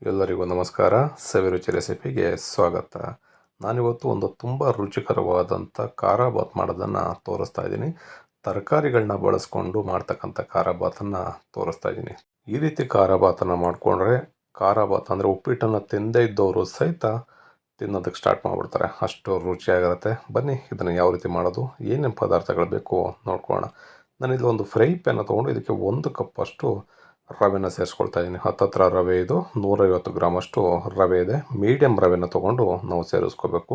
ಎಲ್ಲರಿಗೂ ನಮಸ್ಕಾರ. ಸವಿರುಚಿ ರೆಸಿಪಿಗೆ ಸ್ವಾಗತ. ನಾನಿವತ್ತು ಒಂದು ತುಂಬ ರುಚಿಕರವಾದಂಥ ಖಾರ ಬಾತ್ ಮಾಡೋದನ್ನು ತೋರಿಸ್ತಾ ಇದ್ದೀನಿ. ತರಕಾರಿಗಳನ್ನ ಬಳಸ್ಕೊಂಡು ಮಾಡ್ತಕ್ಕಂಥ ಖಾರ ಬಾತನ್ನು ತೋರಿಸ್ತಾ ಇದ್ದೀನಿ. ಈ ರೀತಿ ಖಾರ ಬಾತನ್ನು ಮಾಡಿಕೊಂಡ್ರೆ ಖಾರ ಬಾತ್ ಅಂದರೆ ಉಪ್ಪಿಟ್ಟನ್ನು ತಿಂದೇ ಇದ್ದವರು ಸಹಿತ ತಿನ್ನೋದಕ್ಕೆ ಸ್ಟಾರ್ಟ್ ಮಾಡಿಬಿಡ್ತಾರೆ, ಅಷ್ಟು ರುಚಿಯಾಗಿರುತ್ತೆ. ಬನ್ನಿ ಇದನ್ನು ಯಾವ ರೀತಿ ಮಾಡೋದು, ಏನೇನು ಪದಾರ್ಥಗಳು ಬೇಕು ನೋಡ್ಕೊಳ್ಳೋಣ. ನಾನಿಲ್ಲಿ ಒಂದು ಫ್ರೈ ಪ್ಯಾನ್ ತೊಗೊಂಡು ಇದಕ್ಕೆ 1 ಕಪ್ ಅಷ್ಟು ರವೆನ ಸೇರಿಸ್ಕೊಳ್ತಾ ಇದ್ದೀನಿ. ಹತ್ತತ್ರ ರವೆ ಇದು 150 ಗ್ರಾಮಷ್ಟು ರವೆ ಇದೆ. ಮೀಡಿಯಮ್ ರವೆನ ತೊಗೊಂಡು ನಾವು ಸೇರಿಸ್ಕೋಬೇಕು.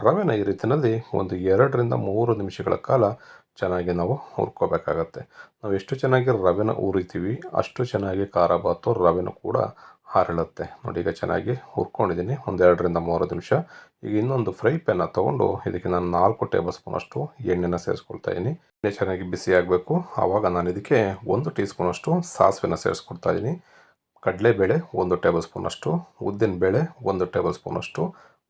ರವೆನ ಈ ರೀತಿಯಲ್ಲಿ ಒಂದು 2ರಿಂದ 3 ನಿಮಿಷಗಳ ಕಾಲ ಚೆನ್ನಾಗಿ ನಾವು ಹುರ್ಕೋಬೇಕಾಗತ್ತೆ. ನಾವು ಎಷ್ಟು ಚೆನ್ನಾಗಿ ರವೆನ ಹುರಿತೀವಿ ಅಷ್ಟು ಚೆನ್ನಾಗಿ ಖಾರ ಬಾತು ರವೆನೂ ಕೂಡ ಹಾರಳುತ್ತೆ. ನೋಡಿ, ಈಗ ಚೆನ್ನಾಗಿ ಹುರ್ಕೊಂಡಿದ್ದೀನಿ ಒಂದು 2ರಿಂದ 3 ನಿಮಿಷ. ಈಗ ಇನ್ನೊಂದು ಫ್ರೈ ಪ್ಯಾನ ತೊಗೊಂಡು ಇದಕ್ಕೆ ನಾನು 4 ಟೇಬಲ್ ಸ್ಪೂನ್ ಅಷ್ಟು ಎಣ್ಣೆನ ಸೇರಿಸ್ಕೊಳ್ತಾ ಇದ್ದೀನಿ. ಎಣ್ಣೆ ಚೆನ್ನಾಗಿ ಬಿಸಿ ಆಗಬೇಕು. ಆವಾಗ ನಾನು ಇದಕ್ಕೆ 1 ಟೀ ಸ್ಪೂನಷ್ಟು ಸಾಸಿವೆನ ಸೇರಿಸ್ಕೊಳ್ತಾ ಇದ್ದೀನಿ. ಕಡಲೆಬೇಳೆ 1 ಟೇಬಲ್ ಸ್ಪೂನಷ್ಟು, ಉದ್ದಿನಬೇಳೆ 1 ಟೇಬಲ್ ಸ್ಪೂನಷ್ಟು,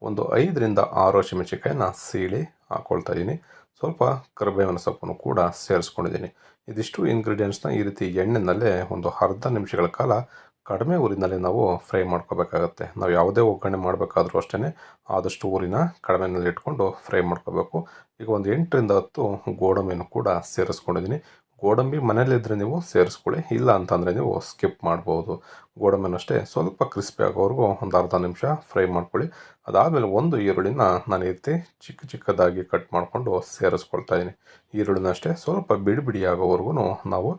ಒಂದು 5ರಿಂದ 6 ಹಸಿಮೆಣಸಿನಕಾಯಿನ ಸೀಳಿ ಹಾಕ್ಕೊಳ್ತಾ ಇದ್ದೀನಿ. ಸ್ವಲ್ಪ ಕರಿಬೇವಿನ ಸೊಪ್ಪನ್ನು ಕೂಡ ಸೇರಿಸ್ಕೊಂಡಿದ್ದೀನಿ. ಇದಿಷ್ಟು ಇಂಗ್ರೀಡಿಯೆಂಟ್ಸ್ನ ಈ ರೀತಿ ಎಣ್ಣೆನಲ್ಲೇ ಒಂದು ಅರ್ಧ ನಿಮಿಷಗಳ ಕಾಲ ಕಡಿಮೆ ಊರಿನಲ್ಲಿ ನಾವು ಫ್ರೈ ಮಾಡ್ಕೋಬೇಕಾಗತ್ತೆ. ನಾವು ಯಾವುದೇ ಒಗ್ಗರಣೆ ಮಾಡಬೇಕಾದ್ರೂ ಅಷ್ಟೇ ಆದಷ್ಟು ಊರಿನ ಕಡಿಮೆನಲ್ಲಿ ಇಟ್ಕೊಂಡು ಫ್ರೈ ಮಾಡ್ಕೋಬೇಕು. ಈಗ ಒಂದು 8ರಿಂದ 10 ಗೋಡಂಬಿಯನ್ನು ಕೂಡ ಸೇರಿಸ್ಕೊಂಡಿದ್ದೀನಿ. ಗೋಡಂಬಿ ಮನೇಲಿದ್ದರೆ ನೀವು ಸೇರಿಸ್ಕೊಳ್ಳಿ, ಇಲ್ಲ ಅಂತಂದರೆ ನೀವು ಸ್ಕಿಪ್ ಮಾಡ್ಬೋದು. ಗೋಡಂಬಿನಷ್ಟೇ ಸ್ವಲ್ಪ ಕ್ರಿಸ್ಪಿ ಆಗೋವರೆಗೂ ಒಂದು ಅರ್ಧ ನಿಮಿಷ ಫ್ರೈ ಮಾಡ್ಕೊಳ್ಳಿ. ಅದಾದಮೇಲೆ ಒಂದು ಈರುಳ್ಳಿನ ನಾನು ಈ ರೀತಿ ಚಿಕ್ಕ ಚಿಕ್ಕದಾಗಿ ಕಟ್ ಮಾಡಿಕೊಂಡು ಸೇರಿಸ್ಕೊಳ್ತಾ ಇದ್ದೀನಿ. ಈರುಳ್ಳಿನ ಅಷ್ಟೇ ಸ್ವಲ್ಪ ಬಿಡಿ ಬಿಡಿ ಆಗೋವರೆಗೂ ನಾವು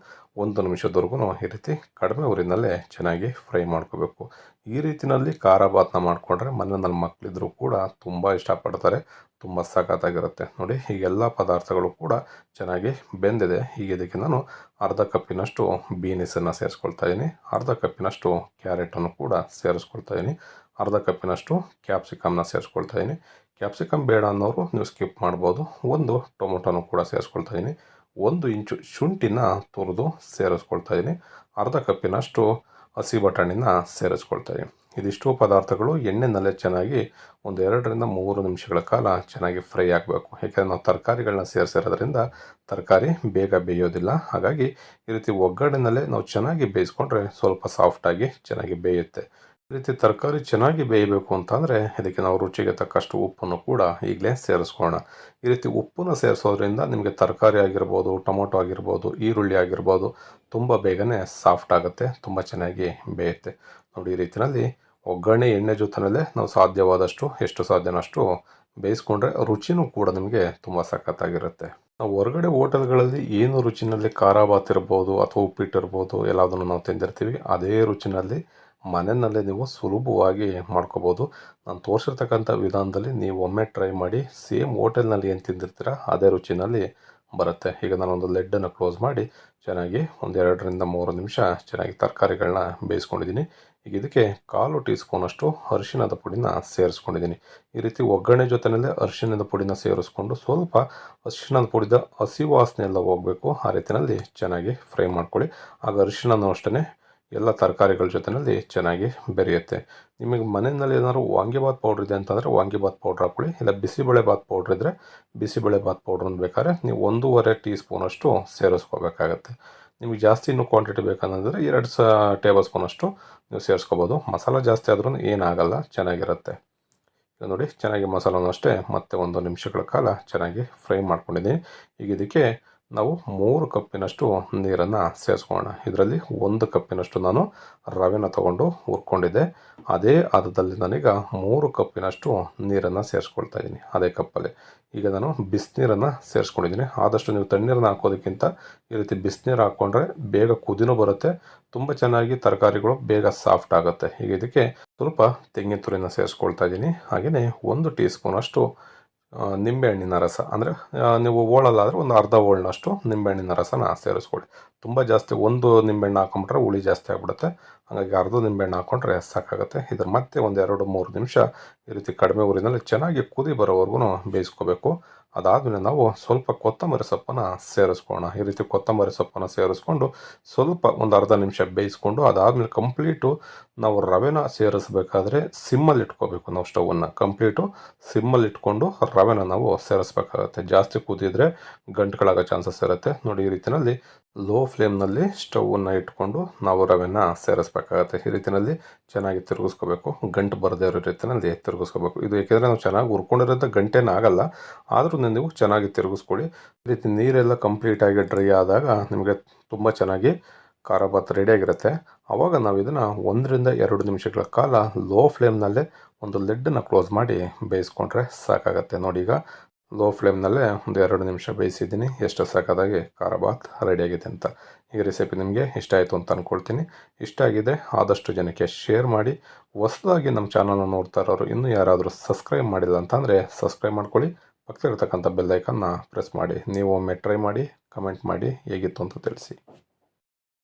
1 ನಿಮಿಷದವರೆಗೂ ಈ ರೀತಿ ಕಡಿಮೆ ಊರಿನಲ್ಲೇ ಚೆನ್ನಾಗಿ ಫ್ರೈ ಮಾಡ್ಕೋಬೇಕು. ಈ ರೀತಿಯಲ್ಲಿ ಖಾರ ಬಾತನ್ನ ಮಾಡಿಕೊಂಡ್ರೆ ಮನೆಯಲ್ಲಿ ಮಕ್ಕಳಿದ್ರು ಕೂಡ ತುಂಬ ಇಷ್ಟಪಡ್ತಾರೆ. ತುಂಬ ಸಖತ್ತಾಗಿರುತ್ತೆ. ನೋಡಿ, ಹೀಗೆಲ್ಲ ಪದಾರ್ಥಗಳು ಕೂಡ ಚೆನ್ನಾಗಿ ಬೆಂದಿದೆ. ಈಗ ಇದಕ್ಕೆ ನಾನು ಅರ್ಧ ಕಪ್ಪಿನಷ್ಟು ಬೀನಿಸನ್ನು ಸೇರಿಸ್ಕೊಳ್ತಾ ಇದ್ದೀನಿ. ಅರ್ಧ ಕಪ್ಪಿನಷ್ಟು ಕ್ಯಾರೆಟನ್ನು ಕೂಡ ಸೇರಿಸ್ಕೊಳ್ತಾ ಇದ್ದೀನಿ. ಅರ್ಧ ಕಪ್ಪಿನಷ್ಟು ಕ್ಯಾಪ್ಸಿಕಮ್ನ ಸೇರಿಸ್ಕೊಳ್ತಾ ಇದ್ದೀನಿ. ಕ್ಯಾಪ್ಸಿಕಮ್ ಬೇಡ ಅನ್ನೋರು ನೀವು ಸ್ಕಿಪ್ ಮಾಡ್ಬೋದು. ಒಂದು ಟೊಮೊಟೊನು ಕೂಡ ಸೇರಿಸ್ಕೊಳ್ತಾ ಇದ್ದೀನಿ. 1 ಇಂಚು ಶುಂಠಿನ ತುರಿದು ಸೇರಿಸ್ಕೊಳ್ತಾ ಇದ್ದೀನಿ. ಅರ್ಧ ಕಪ್ಪಿನಷ್ಟು ಹಸಿ ಬಟಾಣಿನ ಸೇರಿಸ್ಕೊಳ್ತಾ ಇದ್ದೀನಿ. ಇದಿಷ್ಟು ಪದಾರ್ಥಗಳು ಎಣ್ಣೆನಲ್ಲೇ ಚೆನ್ನಾಗಿ ಒಂದು 2ರಿಂದ 3 ನಿಮಿಷಗಳ ಕಾಲ ಚೆನ್ನಾಗಿ ಫ್ರೈ ಆಗಬೇಕು. ಯಾಕೆಂದರೆ ನಾವು ತರಕಾರಿಗಳನ್ನ ಸೇರಿಸಿರೋದ್ರಿಂದ ತರಕಾರಿ ಬೇಗ ಬೇಯೋದಿಲ್ಲ. ಹಾಗಾಗಿ ಈ ರೀತಿ ಒಗ್ಗರಣೆನಲ್ಲೇ ನಾವು ಚೆನ್ನಾಗಿ ಬೇಯಿಸ್ಕೊಂಡ್ರೆ ಸ್ವಲ್ಪ ಸಾಫ್ಟಾಗಿ ಚೆನ್ನಾಗಿ ಬೇಯುತ್ತೆ. ಈ ರೀತಿ ತರಕಾರಿ ಚೆನ್ನಾಗಿ ಬೇಯಬೇಕು ಅಂತಂದರೆ ಇದಕ್ಕೆ ನಾವು ರುಚಿಗೆ ತಕ್ಕಷ್ಟು ಉಪ್ಪನ್ನು ಕೂಡ ಈಗಲೇ ಸೇರಿಸ್ಕೊಳ್ಳೋಣ. ಈ ರೀತಿ ಉಪ್ಪನ್ನು ಸೇರಿಸೋದ್ರಿಂದ ನಿಮಗೆ ತರಕಾರಿ ಆಗಿರ್ಬೋದು, ಟೊಮೊಟೊ ಆಗಿರ್ಬೋದು, ಈರುಳ್ಳಿ ಆಗಿರ್ಬೋದು ತುಂಬ ಬೇಗನೆ ಸಾಫ್ಟ್ ಆಗುತ್ತೆ, ತುಂಬ ಚೆನ್ನಾಗಿ ಬೇಯುತ್ತೆ. ನೋಡಿ, ಈ ರೀತಿಯಲ್ಲಿ ಒಗ್ಗರಣೆ ಎಣ್ಣೆ ಜೊತೆಯಲ್ಲೇ ನಾವು ಸಾಧ್ಯವಾದಷ್ಟು ಎಷ್ಟು ಸಾಧ್ಯನಷ್ಟು ಬೇಯಿಸ್ಕೊಂಡ್ರೆ ರುಚಿನೂ ಕೂಡ ನಿಮಗೆ ತುಂಬ ಸಖತ್ತಾಗಿರುತ್ತೆ. ನಾವು ಹೊರಗಡೆ ಹೋಟೆಲ್ಗಳಲ್ಲಿ ಏನು ರುಚಿನಲ್ಲಿ ಖಾರ ಬಾತ್ ಇರ್ಬೋದು ಅಥವಾ ಉಪ್ಪಿಟ್ಟಿರ್ಬೋದು ಎಲ್ಲದನ್ನು ನಾವು ತಿಂದಿರ್ತೀವಿ, ಅದೇ ರುಚಿನಲ್ಲಿ ಮನೆಯಲ್ಲೇ ನೀವು ಸುಲಭವಾಗಿ ಮಾಡ್ಕೋಬೋದು. ನಾನು ತೋರಿಸಿರ್ತಕ್ಕಂಥ ವಿಧಾನದಲ್ಲಿ ನೀವು ಒಮ್ಮೆ ಟ್ರೈ ಮಾಡಿ, ಸೇಮ್ ಹೋಟೆಲ್ನಲ್ಲಿ ಏನು ತಿಂದಿರ್ತೀರ ಅದೇ ರುಚಿನಲ್ಲಿ ಬರುತ್ತೆ. ಈಗ ನಾನೊಂದು ಲೆಡ್ಡನ್ನು ಕ್ಲೋಸ್ ಮಾಡಿ ಚೆನ್ನಾಗಿ ಒಂದು 2ರಿಂದ 3 ನಿಮಿಷ ಚೆನ್ನಾಗಿ ತರಕಾರಿಗಳನ್ನ ಬೇಯಿಸ್ಕೊಂಡಿದ್ದೀನಿ. ಈಗ ಇದಕ್ಕೆ 1/4 ಟೀ ಸ್ಪೂನಷ್ಟು ಅರಿಶಿಣದ ಪುಡಿನ ಸೇರಿಸ್ಕೊಂಡಿದ್ದೀನಿ. ಈ ರೀತಿ ಒಗ್ಗರಣೆ ಜೊತೆಯಲ್ಲೇ ಅರಿಶಿಣದ ಪುಡಿನ ಸೇರಿಸ್ಕೊಂಡು ಸ್ವಲ್ಪ ಅರಿಶಿಣದ ಪುಡಿದ ಹಸಿ ವಾಸನೆ ಎಲ್ಲ ಹೋಗಬೇಕು. ಆ ರೀತಿಯಲ್ಲಿ ಚೆನ್ನಾಗಿ ಫ್ರೈ ಮಾಡ್ಕೊಳ್ಳಿ. ಆಗ ಅರಿಶಿಣನೂ ಅಷ್ಟೇ ಎಲ್ಲ ತರಕಾರಿಗಳ ಜೊತೆಯಲ್ಲಿ ಚೆನ್ನಾಗಿ ಬೆರೆಯುತ್ತೆ. ನಿಮಗೆ ಮನೆಯಲ್ಲಿ ಏನಾದ್ರು ವಾಂಗಿಬಾತ್ ಪೌಡ್ರ್ ಇದೆ ಅಂತಂದರೆ ವಾಂಗಿಬಾತ್ ಪೌಡ್ರ್ ಹಾಕ್ಕೊಳ್ಳಿ. ಇಲ್ಲ ಬಿಸಿಬೇಳೆಬಾತ್ ಪೌಡ್ರ್ ಇದ್ದರೆ ಬಿಸಿಬೇಳೆಬಾತ್ ಪೌಡ್ರನ್ನ ಬೇಕಾದ್ರೆ ನೀವು 1.5 ಟೀ ಸ್ಪೂನಷ್ಟು ಸೇರಿಸ್ಕೋಬೇಕಾಗತ್ತೆ. ನಿಮಗೆ ಜಾಸ್ತಿ ಇನ್ನೂ ಕ್ವಾಂಟಿಟಿ ಬೇಕಂತಂದರೆ 2 ಟೇಬಲ್ ಸ್ಪೂನಷ್ಟು ನೀವು ಸೇರಿಸ್ಕೋಬೋದು. ಮಸಾಲ ಜಾಸ್ತಿ ಆದ್ರೂ ಏನಾಗಲ್ಲ, ಚೆನ್ನಾಗಿರುತ್ತೆ. ಈಗ ನೋಡಿ, ಚೆನ್ನಾಗಿ ಮಸಾಲನೂ ಅಷ್ಟೇ ಮತ್ತೆ 1 ನಿಮಿಷಗಳ ಕಾಲ ಚೆನ್ನಾಗಿ ಫ್ರೈ ಮಾಡ್ಕೊಂಡಿದ್ದೀನಿ. ಈಗ ಇದಕ್ಕೆ ನಾವು 3 ಕಪ್ಪಿನಷ್ಟು ನೀರನ್ನು ಸೇರಿಸ್ಕೊಳ್ಳೋಣ. ಇದರಲ್ಲಿ 1 ಕಪ್ಪಿನಷ್ಟು ನಾನು ರವೆನ ತೊಗೊಂಡು ಹುರ್ಕೊಂಡಿದ್ದೆ. ಅದೇ ಹದದಲ್ಲಿ ನಾನೀಗ 3 ಕಪ್ಪಿನಷ್ಟು ನೀರನ್ನು ಸೇರಿಸ್ಕೊಳ್ತಾ ಇದ್ದೀನಿ, ಅದೇ ಕಪ್ಪಲ್ಲಿ. ಈಗ ನಾನು ಬಿಸಿನೀರನ್ನು ಸೇರಿಸ್ಕೊಂಡಿದ್ದೀನಿ. ಆದಷ್ಟು ನೀವು ತಣ್ಣೀರನ್ನು ಹಾಕೋದಕ್ಕಿಂತ ಈ ರೀತಿ ಬಿಸಿನೀರು ಹಾಕ್ಕೊಂಡ್ರೆ ಬೇಗ ಕುದಿನೂ ಬರುತ್ತೆ, ತುಂಬ ಚೆನ್ನಾಗಿ ತರಕಾರಿಗಳು ಬೇಗ ಸಾಫ್ಟ್ ಆಗುತ್ತೆ. ಈಗ ಇದಕ್ಕೆ ಸ್ವಲ್ಪ ತೆಂಗಿನ ತುರಿನ ಸೇರಿಸ್ಕೊಳ್ತಾ ಇದ್ದೀನಿ. ಹಾಗೆಯೇ 1 ಟೀ ಸ್ಪೂನಷ್ಟು ನಿಂಬೆಹಣ್ಣಿನ ರಸ, ಅಂದರೆ ನೀವು ಓಳಲ್ಲಾದರೆ ಒಂದು ಅರ್ಧ ಓಳ್ನಷ್ಟು ನಿಂಬೆಹಣ್ಣಿನ ರಸನ ಸೇರಿಸ್ಕೊಳ್ಳಿ. ತುಂಬ ಜಾಸ್ತಿ ಒಂದು ನಿಂಬೆಹಣ್ಣು ಹಾಕೊಂಡ್ಬಿಟ್ರೆ ಹುಳಿ ಜಾಸ್ತಿ ಆಗಿಬಿಡುತ್ತೆ. ಹಾಗಾಗಿ ಅರ್ಧ ನಿಂಬೆಹಣ್ಣು ಹಾಕ್ಕೊಂಡ್ರೆ ಸಾಕಾಗುತ್ತೆ. ಇದ್ರ ಮತ್ತೆ ಒಂದು 2-3 ನಿಮಿಷ ಈ ರೀತಿ ಕಡಿಮೆ ಊರಿನಲ್ಲಿ ಚೆನ್ನಾಗಿ ಕುದಿ ಬರೋವರೆಗೂ ಬೇಯಿಸ್ಕೋಬೇಕು. ಅದಾದಮೇಲೆ ನಾವು ಸ್ವಲ್ಪ ಕೊತ್ತಂಬರಿ ಸೊಪ್ಪನ್ನು ಸೇರಿಸ್ಕೊಳ್ಳೋಣ. ಈ ರೀತಿ ಕೊತ್ತಂಬರಿ ಸೊಪ್ಪನ್ನು ಸೇರಿಸ್ಕೊಂಡು ಸ್ವಲ್ಪ ಒಂದು ಅರ್ಧ ನಿಮಿಷ ಬೇಯಿಸ್ಕೊಂಡು ಅದಾದಮೇಲೆ ಕಂಪ್ಲೀಟು ನಾವು ರವೆನ ಸೇರಿಸ್ಬೇಕಾದ್ರೆ ಸಿಮ್ಮಲ್ಲಿ ಇಟ್ಕೋಬೇಕು. ನಾವು ಸ್ಟವನ್ನು ಕಂಪ್ಲೀಟು ಸಿಮ್ಮಲ್ಲಿ ಇಟ್ಕೊಂಡು ರವೆನ ನಾವು ಸೇರಿಸ್ಬೇಕಾಗತ್ತೆ. ಜಾಸ್ತಿ ಕುದಿದ್ರೆ ಗಂಟುಗಳಾಗೋ ಚಾನ್ಸಸ್ ಇರುತ್ತೆ. ನೋಡಿ, ಈ ರೀತಿಯಲ್ಲಿ ಲೋ ಫ್ಲೇಮ್ನಲ್ಲಿ ಸ್ಟವನ್ನು ಇಟ್ಕೊಂಡು ನಾವು ರವೆನ ಸೇರಿಸ್ಬೇಕಾಗತ್ತೆ. ಈ ರೀತಿಯಲ್ಲಿ ಚೆನ್ನಾಗಿ ತಿರುಗಿಸ್ಕೋಬೇಕು, ಗಂಟು ಬರದೇ ಇರೋ ರೀತಿಯಲ್ಲಿ ತಿರುಗಿಸ್ಕೋಬೇಕು. ಇದು ಏಕೆಂದರೆ ನಾವು ಚೆನ್ನಾಗಿ ಹುರ್ಕೊಂಡಿರೋಂಥ ಗಂಟೇನಾಗಲ್ಲ, ಆದರೂ ನೀವು ಚೆನ್ನಾಗಿ ತಿರುಗಿಸ್ಕೊಳ್ಳಿ. ಈ ರೀತಿ ನೀರೆಲ್ಲ ಕಂಪ್ಲೀಟಾಗಿ ಡ್ರೈ ಆದಾಗ ನಿಮಗೆ ತುಂಬ ಚೆನ್ನಾಗಿ ಖಾರ ಬಾತ್ ರೆಡಿಯಾಗಿರುತ್ತೆ. ಆವಾಗ ನಾವು ಇದನ್ನು 1-2 ನಿಮಿಷಗಳ ಕಾಲ ಲೋ ಫ್ಲೇಮ್ನಲ್ಲೇ ಒಂದು ಲಿಡ್ಡನ್ನು ಕ್ಲೋಸ್ ಮಾಡಿ ಬೇಯಿಸ್ಕೊಂಡ್ರೆ ಸಾಕಾಗತ್ತೆ. ನೋಡಿ, ಈಗ ಲೋ ಫ್ಲೇಮ್ನಲ್ಲೇ 2 ನಿಮಿಷ ಬೇಯಿಸಿದ್ದೀನಿ. ಎಷ್ಟು ಸಾಕಾದಾಗಿ ಖಾರ ಬಾತ್ ರೆಡಿಯಾಗಿದೆ ಅಂತ. ಈ ರೆಸಿಪಿ ನಿಮಗೆ ಇಷ್ಟ ಆಯಿತು ಅಂತ ಅಂದ್ಕೊಳ್ತೀನಿ. ಇಷ್ಟ ಆಗಿದೆ ಆದಷ್ಟು ಜನಕ್ಕೆ ಶೇರ್ ಮಾಡಿ. ಹೊಸದಾಗಿ ನಮ್ಮ ಚಾನಲ್ನ ನೋಡ್ತಾ ಇರೋರು ಇನ್ನೂ ಯಾರಾದರೂ ಸಬ್ಸ್ಕ್ರೈಬ್ ಮಾಡಿಲ್ಲ ಅಂತಂದರೆ ಸಬ್ಸ್ಕ್ರೈಬ್ ಮಾಡ್ಕೊಳ್ಳಿ. ಪಕ್ಕದಲ್ಲಿರ್ತಕ್ಕಂಥ ಬೆಲ್ ಐಕನ್ನ ಪ್ರೆಸ್ ಮಾಡಿ. ನೀವು ಒಮ್ಮೆ ಟ್ರೈ ಮಾಡಿ, ಕಮೆಂಟ್ ಮಾಡಿ ಹೇಗಿತ್ತು ಅಂತ ತಿಳಿಸಿ.